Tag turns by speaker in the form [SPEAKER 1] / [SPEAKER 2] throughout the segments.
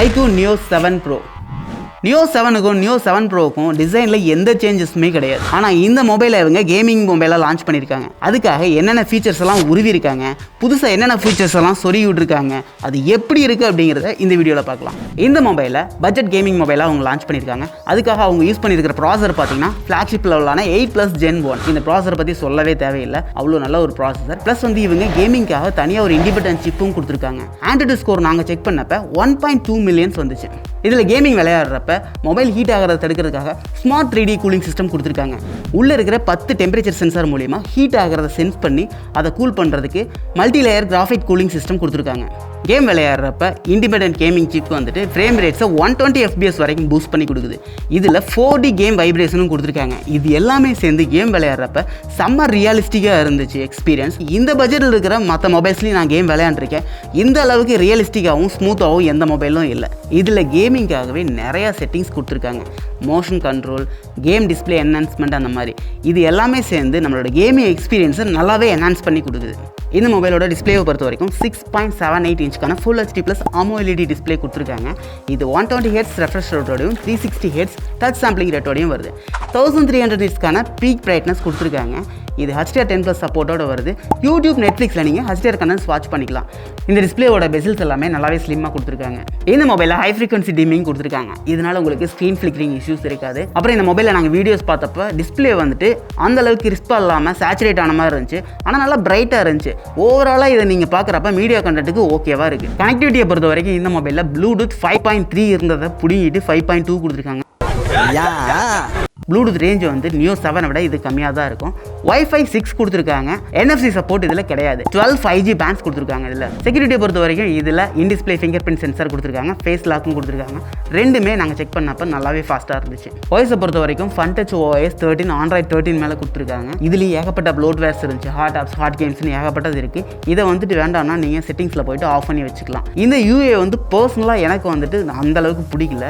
[SPEAKER 1] iQOO Neo 7 Pro. Neo 7க்கும் Neo 7 Proக்கும் டிசைனில் எந்த சேஞ்சஸுமே கிடையாது. ஆனால் இந்த மொபைலை இவங்க கேமிங் மொபைலாக லான்ச் பண்ணியிருக்காங்க. அதுக்காக என்னென்ன ஃபீச்சர்ஸ் எல்லாம் உருவிருக்காங்க, புதுசாக என்னென்ன ஃபீச்சர்ஸ் எல்லாம் சொருகி விட்டுருக்காங்க, அது எப்படி இருக்குது அப்படிங்கிறத இந்த வீடியோவில் பார்க்கலாம். இந்த மொபைலை பட்ஜெட் கேமிங் மொபைலாக அவங்க லான்ச் பண்ணியிருக்காங்க. அதுக்காக அவங்க யூஸ் பண்ணியிருக்கிற ப்ராசர் பார்த்தீங்கன்னா ஃப்ளாக்ஷிப் லெவலான 8+ Gen 1. இந்த ப்ராசரை பற்றி சொல்லவே தேவையில்லை, அவ்வளோ நல்ல ஒரு ப்ராசஸர். ப்ளஸ் வந்து இவங்க கேமிங்காக தனியாக ஒரு இண்டிபெண்டன்ட் சிப்பும் கொடுத்துருக்காங்க. ஆண்ட்ராய்டு ஸ்கோர் நாங்கள் செக் பண்ணப்போ 1.2 மில்லியன்ஸ் வந்துச்சு. இதில் கேமிங் விளையாடுறப்ப மொபைல் ஹீட் ஆகிறத தடுக்கிறதுக்காக ஸ்மார்ட் 3D கூலிங் சிஸ்டம் கொடுத்துருக்காங்க. உள்ளே இருக்கிற 10 டெம்பரேச்சர் சென்சார் மூலிமா ஹீட் ஆகிறத சென்ஸ் பண்ணி அதை கூல் பண்ணுறதுக்கு multi layer graphite cooling system கொடுத்துருக்காங்க. கேம் விளையாடுறப்ப இண்டிபெண்டன்ட் கேமிங் சிப் வந்துட்டு ஃப்ரேம் ரேட்ஸை 120 FPS வரைக்கும் பூஸ்ட் பண்ணி கொடுக்குது. இதில் 4D கேம் வைப்ரேஷனும் கொடுத்துருக்காங்க. இது எல்லாமே சேர்ந்து கேம் விளையாடுறப்ப செம்ம ரியலிஸ்டிக்காக இருந்துச்சு எக்ஸ்பீரியன்ஸ். இந்த பட்ஜெட்டில் இருக்கிற மற்ற மொபைல்ஸ்லையும் நான் கேம் விளையாண்டுருக்கேன். இந்த அளவுக்கு ரியலிஸ்டிக்காகவும் ஸ்மூத்தாகவும் எந்த மொபைலும் இல்லை. இதில் கேமிங்காகவே நிறையா செட்டிங்ஸ் கொடுத்துருக்காங்க. Motion control, game display enhancement, அந்த மாதிரி இது எல்லாமே சேர்ந்து நம்மளோட கேமிங் எக்ஸ்பீரியன்ஸை நல்லாவே என்ஹான்ஸ் பண்ணி கொடுக்குது. இந்த மொபைலோட டிஸ்பிளேவை பொறுத்த வரைக்கும் 6.78 இன்ச்சுக்கான Full HD+ AMOLED டிஸ்பிளே கொடுத்துருக்காங்க. இது 120 Hz ரெஃப்ரெஷ் ரேட்டோடையும் 360 Hz டச் சாம்பிளிங் ரேட்டோடையும் வருது. 1300 nitsக்கான பீக் பிரைட்னஸ் கொடுத்துருக்காங்க. இது HDR10+ சப்போர்ட்டோட வருது. யூடியூப், நெட்ஃப்ளிக்ஸில் நீங்கள் HDR கண்டென்ட்ஸ் வாட்ச் பண்ணிக்கலாம். இந்த டிஸ்பிளேயோட பெசில்ஸ் எல்லாமே நல்லாவே ஸ்லிம்மாக கொடுத்துருக்காங்க. இந்த மொபைலில் ஹை ஃப்ரீக்வன்சி டிமிங் கொடுத்துருக்காங்க. இதனால் உங்களுக்கு ஸ்க்ரீன் ஃப்ளிக்கரிங் இஷ்யூஸ் இருக்காது. அப்புறம் இந்த மொபைலில் நாங்கள் வீடியோஸ் பார்த்தப்போ டிஸ்பிளே வந்துட்டு அந்தளவுக்கு கிறிஸ்பாக இல்லாமல் சேச்சுரேட் ஆன மாதிரி இருந்துச்சு. ஆனால் நல்லா பிரைட்டாக இருந்துச்சு. ஓவராலாக இதை நீங்கள் பார்க்குறப்ப மீடியா கண்டென்ட்டுக்கு ஓகேவாக இருக்குது. கனெக்டிவிட்டியை பொறுத்த வரைக்கும் இந்த மொபைலில் ப்ளூடூத் 5.3 இருந்ததை பிடிங்கிட்டு 5.2 கொடுத்துருக்காங்க. ப்ளூடூத் ரேஞ்ச் வந்து Neo 7 விட இது கம்மியாக தான் இருக்கும். Wi-Fi 6 கொடுத்துருக்காங்க. NFC சப்போர்ட் இதில் கிடையாது. 12 5G பேண்ட்ஸ் கொடுத்துருக்காங்க. இதில் செக்யூரிட்டியை பொறுத்த வரைக்கும் இதில் இன்டிஸ்பிளே ஃபிங்கர் பிரிண்ட் சென்சார் கொடுத்துருக்காங்க. ஃபேஸ் லாக்கும் கொடுத்துருக்காங்க. ரெண்டுமே நாங்கள் செக் பண்ணப்போ நல்லாவே ஃபாஸ்ட்டாக இருந்துச்சு. OS பொறுத்த வரைக்கும் FunTouch OS 13 Android 13 மேலே கொடுத்துருக்காங்க. இதுலேயும் ஏகப்பட்ட ப்ளோட்வேர்ஸ் இருந்துச்சு. ஹாட் ஆப்ஸ், ஹாட் கேம்ஸ்னு ஏகப்பட்டது இருக்குது. இதை வந்துட்டு வேண்டாம்னா நீங்கள் செட்டிங்ஸில் போய்ட்டு ஆஃப் பண்ணி வச்சுக்கலாம். இந்த UA வந்து பர்சனலாக எனக்கு வந்துட்டு அந்தளவுக்கு பிடிக்கல.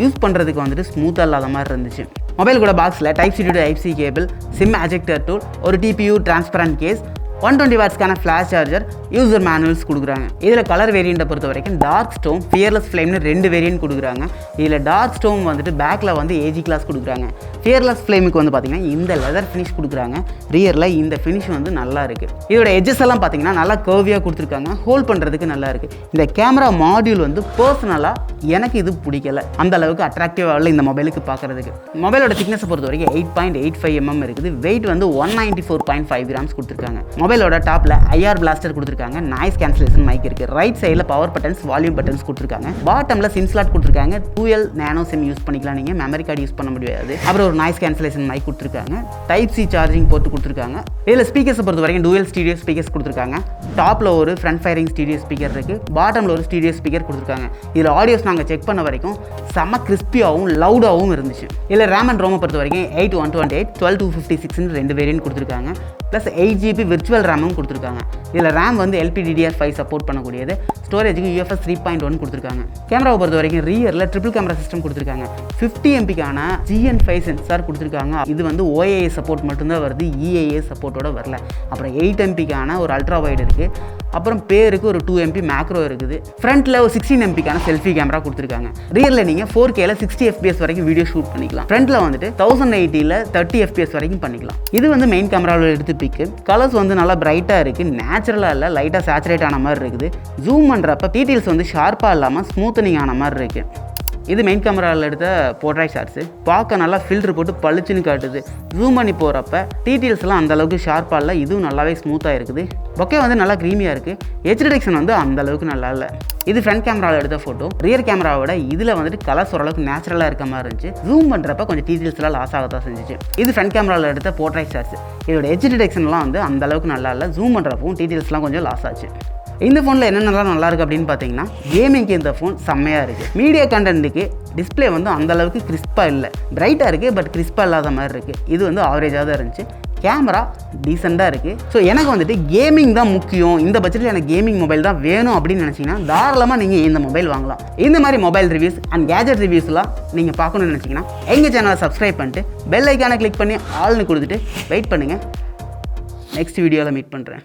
[SPEAKER 1] யூஸ் பண்ணுறதுக்கு வந்துட்டு ஸ்மூத்தாக இல்லாத மாதிரி இருந்துச்சு. மொபைல் கூட பாக்ஸில் Type-C to Type-C cable, SIM ejector tool, ஒரு TPU டிரான்ஸ்பரண்ட் கேஸ், 120 வாட்ஸ்க்கான ஃப்ளாஷ் சார்ஜர், யூசர் மேனுவல்ஸ் கொடுக்குறாங்க. இதில் கலர் வேரியண்ட்டை பொறுத்த வரைக்கும் டார்க் ஸ்டோம், ஃபியர்லெஸ் ஃப்ளேம்னு 2 வேரியன்ட் கொடுக்குறாங்க. இதில் டார்க் ஸ்டோம் வந்துட்டு பேக்கில் வந்து AG கிளாஸ் கொடுக்குறாங்க. ஃபியர்லெஸ் ஃப்ளேமுக்கு வந்து பார்த்திங்கன்னா இந்த லெதர் ஃபினிஷ் கொடுக்குறாங்க. ரியரில் இந்த ஃபினிஷ் வந்து நல்லா இருக்குது. இதோட எட்ஜஸ் எல்லாம் பார்த்திங்கன்னா நல்லா கர்வியாக கொடுத்துருக்காங்க. ஹோல்ட் பண்ணுறதுக்கு நல்லா இருக்குது. இந்த கேமரா மாடியூல் வந்து பர்சனலாக எனக்கு இது பிடிக்கல. அந்த அளவுக்கு அட்ராக்டிவாக இல்லை இந்த மொபைலுக்கு பார்க்குறதுக்கு. மொபைலோட திக்னஸை பொறுத்த வரைக்கும் 8.85 mm இருக்குது. வெயிட் வந்து 194.5 grams கொடுத்துருக்காங்க. மொபைலோட டாப்பில் IR பிளாஸ்டர் கொடுத்துருக்காங்க. நாய்ஸ் கேன்சலேஷன் மைக் இருக்குது. ரைட் சைடில் பவர் பட்டன்ஸ், வால்யூம் பட்டன்ஸ் கொடுத்துருக்காங்க. பாட்டமில் சிம் ஸ்லாட் கொடுத்துருக்காங்க. 2L நானோ சிம் யூஸ் பண்ணிக்கலாம். நீங்கள் மெமரி கார்டு யூஸ் பண்ண முடியாது. அப்புறம் ஒரு நாய்ஸ் கேன்சலேஷன் மைக் கொடுத்துருக்காங்க. Type-C சார்ஜிங் போர்ட் கொடுத்துருக்காங்க. இதில் ஸ்பீக்கர்ஸை பொறுத்த வரைக்கும் டூயல் ஸ்டீரியோ ஸ்பீக்கர்ஸ் கொடுத்துருக்காங்க. டாப்பில் ஒரு ஃப்ரண்ட் ஃபயரிங் ஸ்டீரியோ ஸ்பீக்கர் இருக்குது. பாட்டமில் ஒரு ஸ்டீரியோ ஸ்பீக்கர் கொடுத்துருக்காங்க. இதில் ஆடியோஸ் நாங்கள் செக் பண்ண வரைக்கும் செம்ம கிறிஸ்பியாகவும் லவுடாகவும் இருந்துச்சு. இதில் ரேம் அண்ட் ரோமை பொறுத்த வரைக்கும் 8/128, 12/256 2 வேரியன்ட் கொடுத்துருக்காங்க. ப்ளஸ் 8GB விர்ச்சுவல் ரேமும் கொடுத்துருக்காங்க. இதில் ரேம் வந்து LPDDR5 சப்போர்ட் பண்ணக்கூடியது. ஸ்டோரேஜுக்கு UFS 3.1 கொடுத்துருக்காங்க. கேமராவை பொறுத்த வரைக்கும் ரியரில் ட்ரிபிள் கேமரா சிஸ்டம் கொடுத்துருக்காங்க. 50 MPக்கான GN5 சென்சார் கொடுத்துருக்காங்க. இது வந்து OIA சப்போர்ட் மட்டும்தான் வருது, EIA சப்போர்ட்டோட வரல. அப்புறம் 8 MPக்கான ஒரு அல்ட்ரா வைடு இருக்குது. அப்புறம் பேருக்கு ஒரு 2 MP மேக்ரோ இருக்குது. ஃப்ரண்ட்டில் ஒரு 16 MPக்கான செல்ஃபி கேமரா கொடுத்துருக்காங்க. ரியரில் நீங்கள் 4Kல 60 FPS வரைக்கும் வீடியோ ஷூட் பண்ணிக்கலாம். ஃப்ரண்ட்டில் வந்துட்டு 1080ல் 30 FPS வரைக்கும் பண்ணிக்கலாம். இது வந்து மெயின் கேமராவில் எடுத்து பிக்கு. கலர்ஸ் வந்து நல்லா பிரைட்டாக இருக்குது. நேச்சுரலாக இல்லை, லைட்டாக சேச்சுரேட் ஆன மாதிரி இருக்குது. ஜூம் பண்ணுறப்ப டீட்டெயில்ஸ் வந்து ஷார்ப்பாக இல்லாமல் ஸ்மூத்தனிங் ஆன மாதிரி இருக்குது. இது மெயின் கேமராவில் எடுத்த போர்ட்ரைட் ஷாட்ஸு. பார்க்க நல்லா ஃபில்டர் போட்டு பளிச்சுன்னு காட்டுது. ஜூம் பண்ணி போகிறப்ப டீட்டெயில்ஸ்லாம் அந்தளவுக்கு ஷார்ப்பாக இல்லை. இதுவும் நல்லாவே ஸ்மூத்தாக இருக்குது. பொக்கே வந்து நல்லா க்ரீமியாக இருக்குது. ஹெச் டிடெக்ஷன் வந்து அந்தளவுக்கு நல்லா இல்லை. இது ஃப்ரண்ட் கேமராவில் எடுத்த ஃபோட்டோ. ரியர் கேமராவோட இதில் வந்துட்டு கலர்ஸ் ஓரளவுக்கு நேச்சுரலாக இருக்க மாதிரி இருந்துச்சு. ஜூம் பண்ணுறப்ப கொஞ்சம் டீட்டெயில்ஸ்லாம் லாஸ் ஆகத்தான் செஞ்சிச்சு. இது ஃப்ரண்ட் கேமராவில் எடுத்த போர்ட்ரைட் ஷாட்ஸ். இதோட ஹெச் டிடெக்ஷன்லாம் வந்து அந்தளவுக்கு நல்லா இல்லை. ஜூம் பண்ணுறப்பவும் டீட்டெயில்ஸ்லாம் கொஞ்சம் லாஸ் ஆச்சு. இந்த ஃபோனில் என்னென்னலாம் நல்லாயிருக்கு அப்படின்னு பார்த்தீங்கன்னா, கேமிங்க்கு இந்த ஃபோன் செம்மையாக இருக்குது. மீடியா கண்டென்ட்டுக்கு டிஸ்பிளே வந்து அந்தளவுக்கு கிறிஸ்பாக இல்லை. பிரைட்டாக இருக்குது, பட் கிறிஸ்பாக இல்லாத மாதிரி இருக்குது. இது வந்து ஆவரேஜாக தான் இருந்துச்சு. கேமரா டீசெண்டாக இருக்குது. ஸோ எனக்கு வந்துட்டு கேமிங் தான் முக்கியம், இந்த பட்ஜெட்டில் எனக்கு கேமிங் மொபைல் தான் வேணும் அப்படின்னு நினச்சிங்கன்னா தாராளமாக நீங்கள் இந்த மொபைல் வாங்கலாம். இந்த மாதிரி மொபைல் ரிவ்யூஸ் அண்ட் கேஜெட் ரிவ்யூஸ்லாம் நீங்கள் பார்க்கணுன்னு நினச்சிங்கன்னா எங்கள் சேனலை சப்ஸ்கிரைப் பண்ணிட்டு பெல் ஐக்கானை கிளிக் பண்ணி ஆல்னு கொடுத்துட்டு வெயிட் பண்ணுங்கள். நெக்ஸ்ட் வீடியோவில் மீட் பண்ணுறேன்.